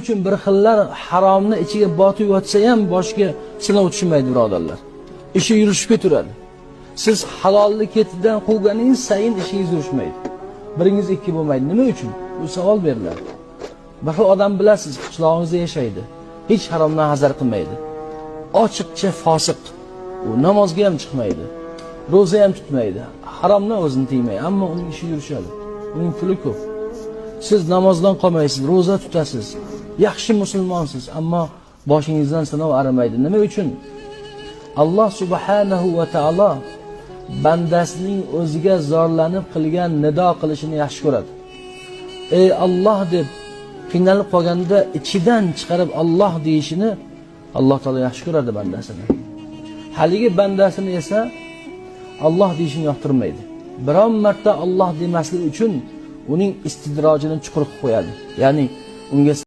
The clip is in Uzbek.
uchun bir xillar haromni ichiga botib yotsa ham boshiga sinov tushmaydi, birodarlar. Ishi yurishib ketaveradi. Siz halolni ketidan quvganingiz sayin ishingiz yurishmaydi. Biringiz ikki bo'lmaydi. Nima uchun? Bu savol beriladi. Bir xil odam bilasiz, qishlog'ingizda yashaydi. Hech haromdan hazar qilmaydi. Ochiqcha fosiq. U namozga ham chiqmaydi. Roza ham tutmaydi. Haromdan o'zini tiymaydi, ammo uning ishi yurishadi. Uning puli ko'p. Siz namozdan qolmaysiz, roza tutasiz. Yaxshi musulmonsiz, ammo boshingizdan sinov arimaydi. Nima uchun? Alloh subhanahu va taolo bandasining o'ziga zorlanib qilgan nido qilishini yaxshi ko'radi. Ey Alloh deb qiynalib qolganda ichidan chiqarib Alloh deyishini Alloh taolo yaxshi ko'radi bandasini. Haligi bandasini esa Alloh deyishini yoqtirmaydi. Biron marta Alloh demaslik uchun uning istidrojini chuqur qilib qo'yadi. Ya'ni unga